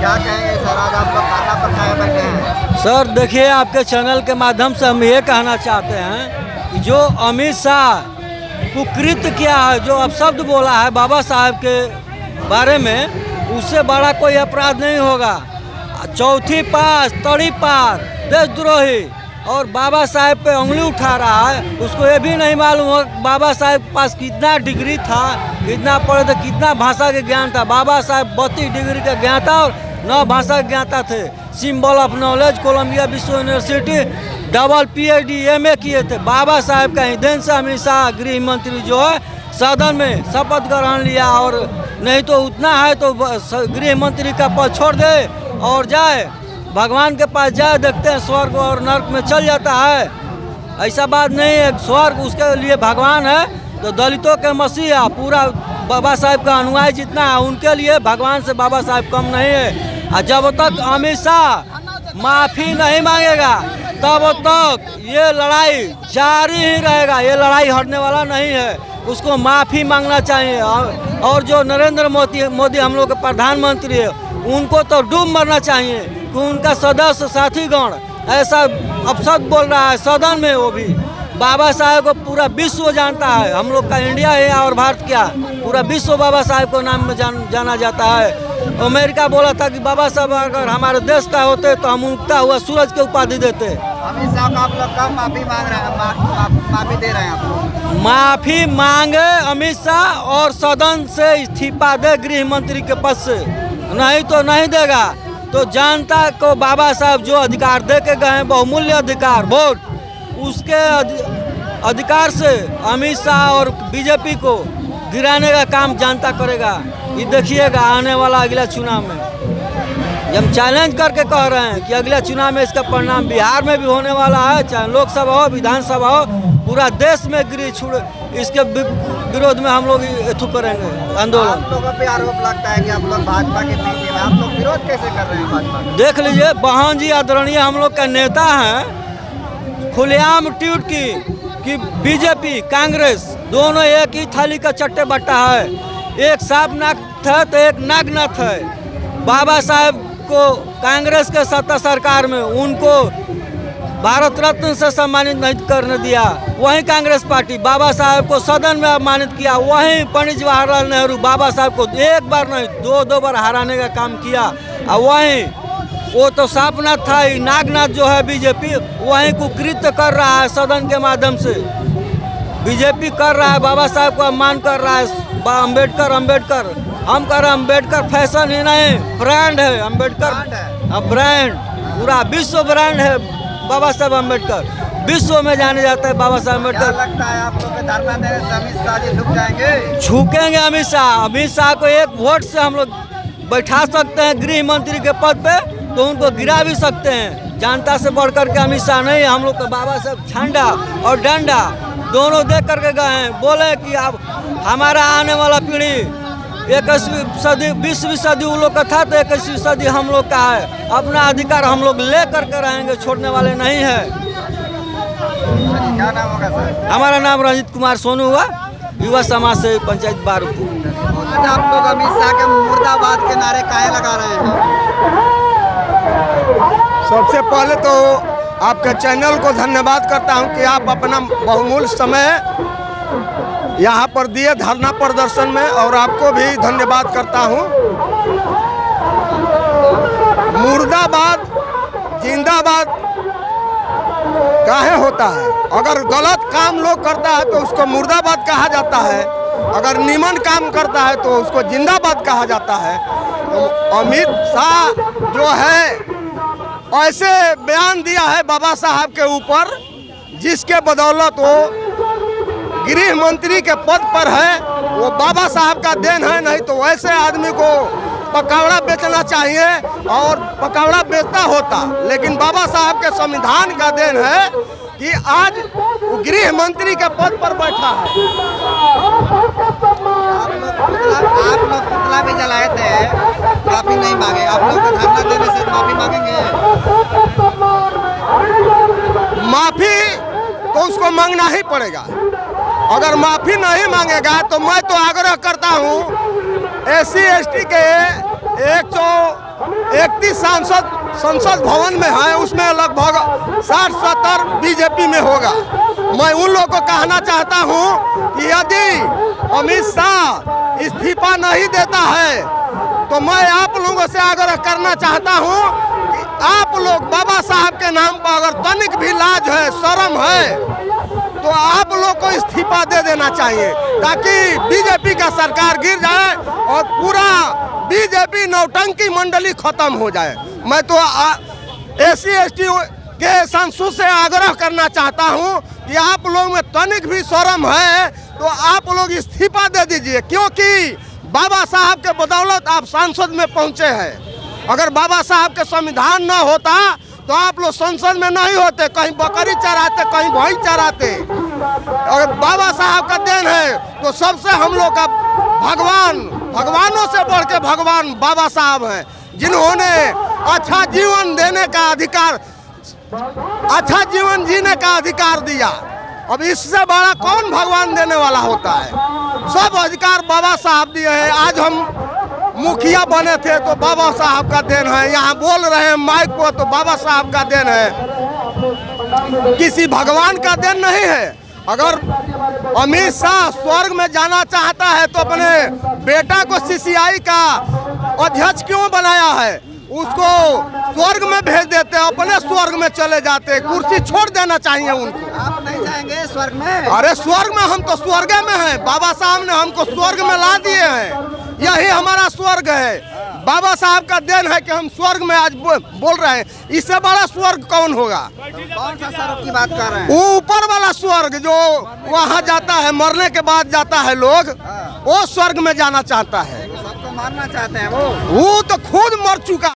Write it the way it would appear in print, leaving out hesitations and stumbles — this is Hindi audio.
क्या कहेंगे सर, आज आप लोग खाना पकाए बैठे हैं? सर देखिए, आपके चैनल के माध्यम से हम ये कहना चाहते हैं कि जो अमित शाह कुकृत्य किया है, जो अपशब्द बोला है बाबा साहब के बारे में, उससे बड़ा कोई अपराध नहीं होगा। चौथी पास, तड़ी पार, देशद्रोही और बाबा साहब पे उंगली उठा रहा है। उसको ये भी नहीं मालूम हो बाबा साहब के पास कितना डिग्री था, कितना पढ़े थे, कितना भाषा के ज्ञान था। बाबा साहब 32 डिग्री के ज्ञाता और 9 भाषा के ज्ञाता थे। सिंबल ऑफ नॉलेज, कोलंबिया विश्व यूनिवर्सिटी, डबल PhD MA किए थे। बाबा साहब का ही देन से अमित शाह गृह मंत्री जो है सदन में शपथ ग्रहण लिया, और नहीं तो उतना है तो गृह मंत्री का पद छोड़ दे और जाए भगवान के पास जाए। देखते हैं स्वर्ग और नर्क में चल जाता है। ऐसा बात नहीं है, स्वर्ग उसके लिए भगवान है, तो दलितों के मसीहा पूरा बाबा साहब का अनुयायी जितना है उनके लिए भगवान से बाबा साहब कम नहीं है। और जब तक अमित शाह माफ़ी नहीं मांगेगा तब तक ये लड़ाई जारी ही रहेगा। ये लड़ाई हटने वाला नहीं है, उसको माफ़ी मांगना चाहिए। और जो नरेंद्र मोदी हम लोग के प्रधानमंत्री है, उनको तो डूब मरना चाहिए कि उनका सदस्य साथीगण ऐसा अपशब्द बोल रहा है सदन में। वो भी बाबा साहब को पूरा विश्व जानता है। हम लोग का इंडिया है और भारत क्या, पूरा विश्व बाबा साहब को नाम में जाना जाता है। अमेरिका बोला था कि बाबा साहब अगर हमारे देश का होते तो हम उगता हुआ सूरज के उपाधि देते। अमित शाह को आप लोग कब माफी मांग रहे हैं, माफी दे रहे हैं आप लोग? माफी मांगे अमित शाह और सदन से इस्तीफा दे गृह मंत्री के पद से, नहीं तो नहीं देगा। तो जनता को बाबा साहब जो अधिकार दे के गए हैं, बहुमूल्य अधिकार वोट, उसके अधिकार से अमित शाह और बीजेपी को गिराने का काम जनता करेगा। ये देखिएगा आने वाला अगला चुनाव में। हम चैलेंज करके कह रहे हैं कि अगला चुनाव में इसका परिणाम बिहार में भी होने वाला है, चाहे लोकसभा हो, विधानसभा हो, पूरा देश में गिरी छुड़ इसके विरोध में हम लोग एथू करेंगे आंदोलन। आप लोगों पे आरोप लगता है कि आप लोग भाजपा के पीछे में, आप लोग विरोध कैसे कर रहे हैं भाजपा का? देख लीजिए, बहन जी आदरणीय हम लोग का नेता हैं, खुलेआम ट्वीट की कि बीजेपी कांग्रेस दोनों एक ही थाली का चट्टे बट्टा है, एक सांप नाक है तो एक नागनाथ है। बाबा साहब को कांग्रेस के सत्ता सरकार में उनको भारत रत्न से सम्मानित नहीं करने दिया, वहीं कांग्रेस पार्टी बाबा साहब को सदन में अपमानित किया, वहीं पंडित जवाहरलाल नेहरू बाबा साहब को एक बार नहीं दो बार हराने का काम किया। और वहीं वो तो सांपनाथ था ही, नागनाथ जो है बीजेपी वहीं कुकृत्य कर रहा है सदन के माध्यम से। बीजेपी कर रहा है, बाबा साहब को अपमान कर रहा है। अम्बेडकर हम कह रहे हैं अम्बेडकर फैशन ही नहीं ब्रांड है। अम्बेडकर ब्रांड, पूरा विश्व ब्रांड है बाबा साहब अम्बेडकर, विश्व में जाने जाता है बाबा साहब अम्बेडकर। क्या लगता है आप लोग के धरना देने से अमित शाह जी झुक जाएंगे? झुकेंगे अमित शाह को एक वोट से हम लोग बैठा सकते हैं गृह मंत्री के पद पे, तो उनको गिरा भी सकते हैं। जनता से बढ़ करके अमित शाह नहीं, हम लोग को बाबा साहब झंडा और डंडा दोनों दे करके गए हैं। बोले कि अब हमारा आने वाला पीढ़ी 21वीं सदी 20वीं सदी उन लोग का था, तो 21वीं सदी हम लोग का है। अपना अधिकार हम लोग ले करके रहेंगे, छोड़ने वाले नहीं है। क्या नाम होगा सर? हमारा नाम रंजित कुमार सोनू हुआ, युवा समाज से पंचायत बारूपुर। आज आप लोग अमित शाह के मुर्दाबाद के नारे काहे लगा रहे हैं? सबसे पहले तो आपके चैनल को धन्यवाद करता हूं कि आप अपना बहुमूल्य समय यहाँ पर दिए धरना प्रदर्शन में, और आपको भी धन्यवाद करता हूं। मुर्दाबाद जिंदाबाद काहे होता है? अगर गलत काम लोग करता है तो उसको मुर्दाबाद कहा जाता है, अगर निमन काम करता है तो उसको जिंदाबाद कहा जाता है। तो अमित शाह जो है ऐसे बयान दिया है बाबा साहब के ऊपर, जिसके बदौलत वो गृह मंत्री के पद पर है। वो बाबा साहब का देन है, नहीं तो वैसे आदमी को पकौड़ा बेचना चाहिए और पकौड़ा बेचता होता। लेकिन बाबा साहब के संविधान का देन है कि आज वो गृह मंत्री के पद पर बैठा है। आप लोग पुतला भी जलाए थे, माफी नहीं मांगे। आप लोग धरना देने से माफी मांगेंगे? माफी तो उसको मांगना ही पड़ेगा। अगर माफी नहीं मांगेगा तो मैं तो आग्रह करता हूँ SC ST के जितनी सांसद संसद भवन में है उसमें लगभग 60-70 बीजेपी में होगा। मैं उन लोगों को कहना चाहता हूं कि यदि अमित शाह इस्तीफा नहीं देता है तो मैं आप लोगों से आग्रह करना चाहता हूं कि आप लोग बाबा साहब के नाम पर अगर तनिक भी लाज है, शर्म है, तो आप लोग को इस्तीफा दे देना चाहिए ताकि बीजेपी का सरकार गिर जाए और पूरा बीजेपी नौटंकी मंडली खत्म हो जाए। मैं तो SC/ST के सांसद से आग्रह करना चाहता हूं कि आप लोग में तनिक भी शर्म है तो आप लोग इस्तीफा दे दीजिए, क्योंकि बाबा साहब के बदौलत आप सांसद में पहुंचे हैं। अगर बाबा साहब के संविधान न होता तो आप लोग संसद में नहीं होते, कहीं बकरी चराते, कहीं भैंस चराते। अगर बाबा साहब का देन है तो सबसे हम लोग का भगवानों से बढ़ के भगवान बाबा साहब हैं, जिन्होंने अच्छा जीवन देने का अधिकार, अच्छा जीवन जीने का अधिकार दिया। अब इससे बड़ा कौन भगवान देने वाला होता है? सब अधिकार बाबा साहब दिए हैं। आज हम मुखिया बने थे तो बाबा साहब का देन है, यहाँ बोल रहे हैं माइक को तो बाबा साहब का देन है, किसी भगवान का देन नहीं है। अगर अमित शाह स्वर्ग में जाना चाहता है तो अपने बेटा को CCI का अध्यक्ष क्यों बनाया है? उसको स्वर्ग में भेज देते, अपने स्वर्ग में चले जाते, कुर्सी छोड़ देना चाहिए उनको। आप नहीं जाएंगे स्वर्ग में? अरे स्वर्ग में, हम तो स्वर्ग में हैं। बाबा साहब ने हमको स्वर्ग में ला दिए हैं, यही हमारा स्वर्ग है। बाबा साहब का देन है कि हम स्वर्ग में आज बोल रहे हैं। इससे बड़ा स्वर्ग कौन होगा? कौन सा स्वर्ग की बात कर रहे हैं? वो ऊपर वाला स्वर्ग जो वहाँ जाता है, मरने के बाद जाता है लोग, वो स्वर्ग में जाना चाहता है। सबको मारना चाहते हैं वो तो खुद मर चुका।